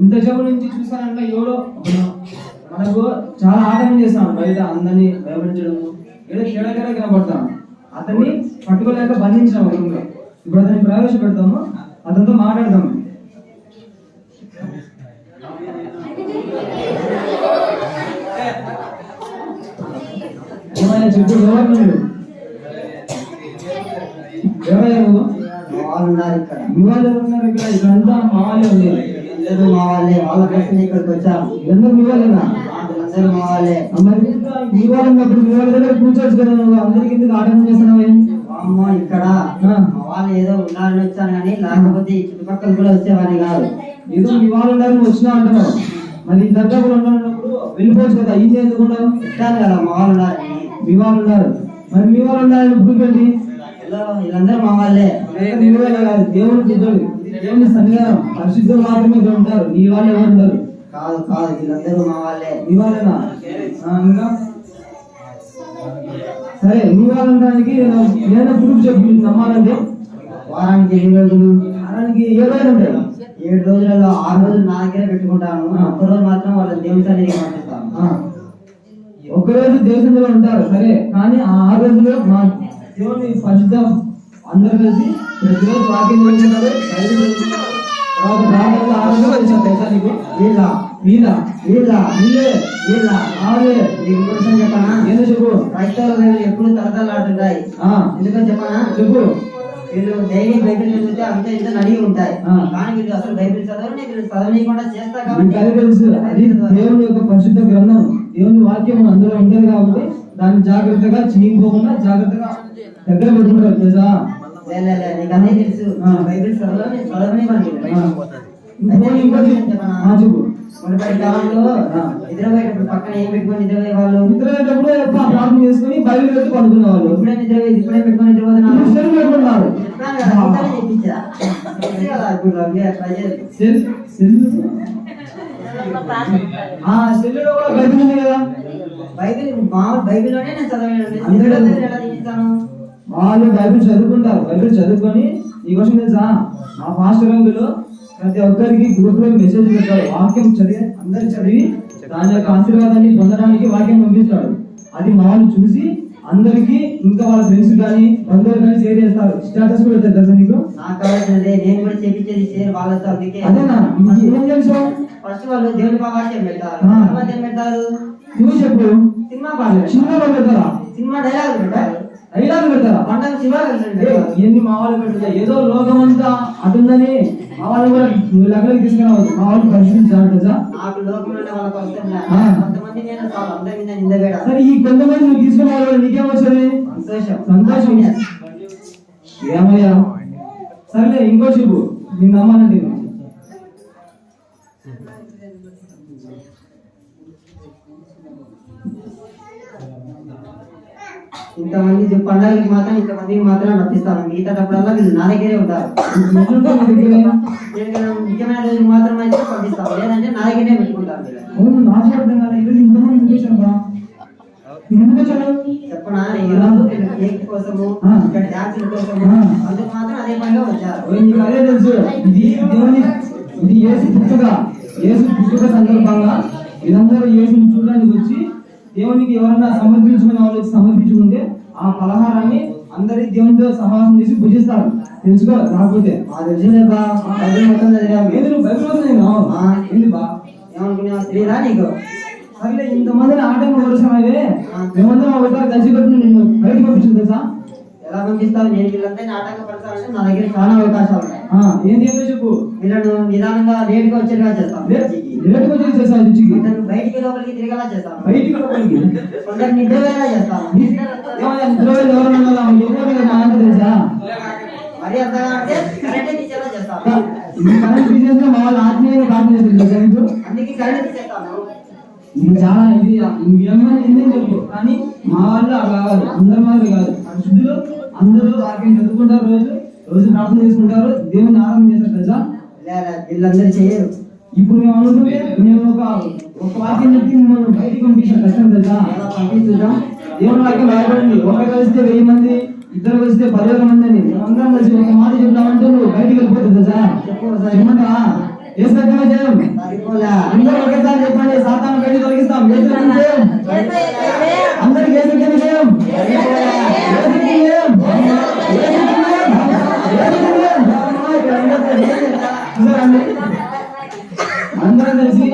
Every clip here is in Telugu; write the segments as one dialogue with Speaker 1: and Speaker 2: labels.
Speaker 1: ఇంతసేపు నుంచి చూసానంటే ఎవడో మనకు చాలా ఆటంకం చేస్తాను, బయట అందరినీ భయపడించడము, ఏదో చెడగడ కనబడతాను. అతన్ని పట్టుకోలేక బంధించాము రూమ్లో. ఇప్పుడు అతన్ని ప్రవేశపెడతాము, అతనితో మాట్లాడతాము. ఏమైనా చెప్పు, ఎవరు నువ్వు? ఎవరయ్యా నువ్వు? ఇవాళ ఉన్నారు ఇక్కడ, ఇక్కడంతా మా వాళ్ళే ఉంది.
Speaker 2: మా వాళ్ళే, వాళ్ళ కోసం ఇక్కడికి వచ్చాము.
Speaker 1: ఎందుకు మీ వాళ్ళేనా?
Speaker 2: అందరూ మా వాళ్ళే.
Speaker 1: మరి మీ వాళ్ళు ఉన్నప్పుడు మీ వాళ్ళ దగ్గర కూర్చోవచ్చు కదా, నువ్వు అందరికి ఎందుకు ఆటంకం చేస్తున్నావు?
Speaker 2: అమ్మో ఇక్కడ మా వాళ్ళు ఏదో ఉన్నారని వచ్చాను కానీ లేకపోతే ఈ చుట్టుపక్కల కూడా వచ్చేవాడిని కాదు.
Speaker 1: ఏదో మీ వాళ్ళు ఉన్నారు, నువ్వు వచ్చినా అంటున్నావు. మరి దగ్గర కూడా ఉన్నప్పుడు వెళ్ళిపోవచ్చు కదా, ఏం చేసుకుంటావు?
Speaker 2: వచ్చాను కదా మా వాళ్ళు ఉన్నారని.
Speaker 1: మీ వాళ్ళు ఉన్నారు, మరి మీ వాళ్ళు ఉన్నారని ఇప్పుడు వెళ్ళి
Speaker 2: వీళ్ళందరూ మా వాళ్ళే.
Speaker 1: కాదు, దేవుని బిడ్డలు, దేవుని సన్నిధానం, పరిశుద్ధులు మాత్రమే ఉంటారు. నీ వాళ్ళు ఎవరు ఉండరు.
Speaker 2: కాదు కాదు, వీళ్ళందరూ మా వాళ్ళే.
Speaker 1: మీ వాళ్ళేనా? ఇంకా సరే, మీ వాళ్ళు ఉండడానికి నేను ప్రూఫ్ చెప్పి నమ్మాలంటే
Speaker 2: వారానికి 7 రోజులు,
Speaker 1: వారానికి 7 రోజులు ఉంటాయి.
Speaker 2: 7 రోజులలో 6 రోజులు నా దగ్గర పెట్టుకుంటాను. ఒక్కరోజు మాత్రం వాళ్ళ దేవుని సన్నిధికి పంపిస్తాను.
Speaker 1: ఒక్కరోజు దేశంలో ఉంటారు సరే, కానీ ఆ 6 రోజులు మా దేవుని పరిశుద్ధ అందరూ కలిసి ప్రతిరోజు వాక్యం చదువుతున్నారు. తర్వాత ప్రార్థనలు 6 రోజులు వచ్చారు తెలుసా నీకు?
Speaker 2: వీళ్ళ
Speaker 1: వీళ్ళ
Speaker 2: వీళ్ళ
Speaker 1: వీళ్ళే
Speaker 2: వీళ్ళ
Speaker 1: ఆలే.
Speaker 2: నీకు కోసం చెప్పనా?
Speaker 1: ఏదో చెప్పు.
Speaker 2: క్రైస్తవులు ఎప్పుడు తరతలాడుతుంటాయి. ఎందుకని చెప్పనా?
Speaker 1: చెప్పు.
Speaker 2: వీళ్ళు డైలీ బైబిల్ చదివితే అంత ఇంత నడిగి ఉంటాయి, కానీ వీళ్ళు అసలు బైబిల్ చదవని, వీళ్ళు చదవనీయకుండా చేస్తా కాబట్టి
Speaker 1: తెలుసు. అది దేవుని యొక్క పరిశుద్ధ గ్రంథం, దేవుని వాక్యం అందులో ఉంటుంది కాబట్టి దాన్ని జాగ్రత్తగా చినిగిపోకుండా జాగ్రత్తగా దగ్గర పెట్టుకుంటారు తెలుసా?
Speaker 2: నీకు అన్నీ తెలుసు. బైబిల్ చదవని
Speaker 1: చెప్పు.
Speaker 2: మునుపటి కాలంలో నిద్రపోయేటప్పుడు పక్కన ఏం పెట్టుకొని నిద్రపోయే వాళ్ళు?
Speaker 1: నిద్రపోయేటప్పుడు ప్రార్థన చేసుకుని బైబిల్ పెట్టి పడుకునే వాళ్ళు.
Speaker 2: ఇప్పుడే పెట్టుకొని నిద్రపోతున్నారు.
Speaker 1: సెల్లులో కూడా బైబిల్ ఉంది కదా.
Speaker 2: బైబిల్లోనే నేను చదవలేదు. ఎలా తీస్తాను?
Speaker 1: వాళ్ళు బైబిల్ చదువుకుంటారు. బైబిల్ చదువుకొని ఈ వర్షం తెలుసా, మా పాస్టర్ రంగులో ప్రతి ఒక్కరికి గ్రూప్ లో మెసేజ్ పెట్టాడు. వాక్యం చదివి అందరు చదివి దాని యొక్క ఆశీర్వాదాన్ని పొందడానికి వాక్యం పంపిస్తాడు. అది మా వాళ్ళు చూసి అందరికి ఇంకా వాళ్ళ ఫ్రెండ్స్ కానీ బంధువులు కానీ షేర్ చేస్తారు. స్టేటస్ కూడా పెడతారు తెలుసా నీకు?
Speaker 2: నాకు కావాల్సిందే, నేను కూడా చేపించేది షేర్ వాళ్ళతో. అందుకే
Speaker 1: అదేనా ఏం తెలుసు?
Speaker 2: ఫస్ట్ వాళ్ళు దేవుని వాక్యం పెడతారు, తర్వాత ఏం పెడతారు?
Speaker 1: నువ్వు చెప్పు.
Speaker 2: సినిమా పాటలు,
Speaker 1: సినిమాలో పెడతారా?
Speaker 2: సినిమా డైలాగ్ పెడతారు.
Speaker 1: డైలాగ్ పెడతారా?
Speaker 2: పంటలు సినిమా
Speaker 1: ఎన్ని మా వాళ్ళు పెడతారు. ఏదో లోకం అంతా అటుందని మా వాళ్ళు కూడా లెక్కలకి తీసుకురావద్దు. మా వాళ్ళు పరిశీలించాలి కదా.
Speaker 2: నాకు లోకంలోనే వాళ్ళకి వస్తుంది. కొంతమంది నేను అందరి మీద నింద వేడ.
Speaker 1: సరే, ఈ కొంతమంది నువ్వు తీసుకున్న వాళ్ళు నీకేమొస్తుంది? సంతోషం. ఏమయ్యా సరేలే, ఇంకో చెప్పు. నేను నమ్మాలంటే
Speaker 2: ఇంతమంది పండుగలకి మాత్రం ఇంతమందికి మాత్రం రప్పిస్తాను. మిగతాటప్పుడల్లా వీళ్ళు నా దగ్గరే ఉంటారు. ముఖ్యమైన రోజులు మాత్రం అయితే పంపిస్తాను, లేదంటే నా దగ్గరే పెట్టుకుంటారు. చెప్పనా? కేక్ కోసము, ఇక్కడ డాన్సుల కోసము, అందుకు మాత్రం అదే పనిగా వచ్చారు.
Speaker 1: అదే తెలుసు. ఇది యేసు పుట్టుక సందర్భంగా వీళ్ళందరూ యేసుని చూడడానికి వచ్చి దేవునికి ఎవరన్నా సమర్పించుకునే వాళ్ళు సమర్పించుకుంటే ఆ పలహారాన్ని అందరి దేవునితో సమావేశం చేసి పూజిస్తారు. తెలుసుకో రాకపోతే
Speaker 2: తెలియదా నీకు?
Speaker 1: సరే, ఇంతమందిని ఆటంకం వరుసమైతే మేమందరం ఒకసారి కలిసి పెట్టి నిన్ను బయటకు పంపించింది తెలుసా?
Speaker 2: ఎలా పంపిస్తావు? నేను వీళ్ళందరినీ ఆటంకపరచాలంటే నా దగ్గర చాలా అవకాశాలు ఉన్నాయి.
Speaker 1: ఏంటి ఏంటో చెప్పు.
Speaker 2: వీళ్ళను నిదానంగా లేటుగా వచ్చేలా చేస్తాను.
Speaker 1: లేటుగా వచ్చి చేస్తాను. రుచికి
Speaker 2: బయటికి లోపలికి తిరిగేలా చేస్తాను.
Speaker 1: బయటికి లోపలికి
Speaker 2: కొందరు నిద్రవేలా చేస్తాను.
Speaker 1: నిద్రవేలు ఎవరు తెలుసా?
Speaker 2: మరి అంతగా అంటే కరెంటే తీసేలా చేస్తాను.
Speaker 1: కరెంట్ తీసేస్తే మా వాళ్ళు ఆత్మీయంగా ప్రార్థన చేస్తారు.
Speaker 2: అందుకే కరెంట్ తీసేస్తాను.
Speaker 1: ఇది చాలా ఇది ఎందుకు చెప్పు. కానీ మా వాళ్ళు అలా కాదు, అందరి మాదిరి కాదు. శుద్ధులు అందరూ వాక్యం చదువుకుంటారు, రోజు ప్రార్థన చేసుకుంటారు, దేవుని ఆరాధన చేస్తారు తెలుసా?
Speaker 2: వీళ్ళందరూ చేయరు.
Speaker 1: ఇప్పుడు మేము అనుకుంటే మేము ఒక వాక్యం చెప్పి మిమ్మల్ని బయటికి పంపించాం కష్టం తెలుసా? పంపిస్తుంటాం. దేవుని వాక్యం రాయబడింది, ఒకరు కలిస్తే 1000 మంది, ఇద్దరు కలిస్తే 10,000 మంది అని. మేమందరం కలిసి ఒక మాట చెప్తామంటే నువ్వు బయటికి వెళ్ళిపోతుంది తెలుసా? చెప్పమంటా? ఏ సత్యమే చేయం. యేసుకి జయం. అందరికి యేసుకి జయం. యేసుకి జయం. యేసుకి జయం. యేసుకి జయం. చూసారండి? అందరం కలిసి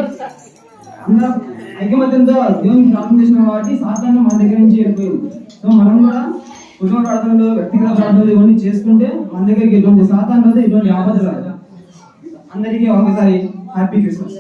Speaker 1: అందరం ఐకమత్యంతో దేవునికి ప్రార్థన చేసినాం కాబట్టి సాతాను మన దగ్గర నుంచి వెళ్ళిపోయింది. సో మనం కూడా కుటుంబ ప్రార్థనలు, వ్యక్తిగత ప్రార్థనలు ఇవన్నీ చేసుకుంటే మన దగ్గరికి ఎటువంటి సాతాను రాదు, ఎటువంటి ఆపద రాదు. అందరికీ ఒకసారి హ్యాపీ క్రిస్మస్.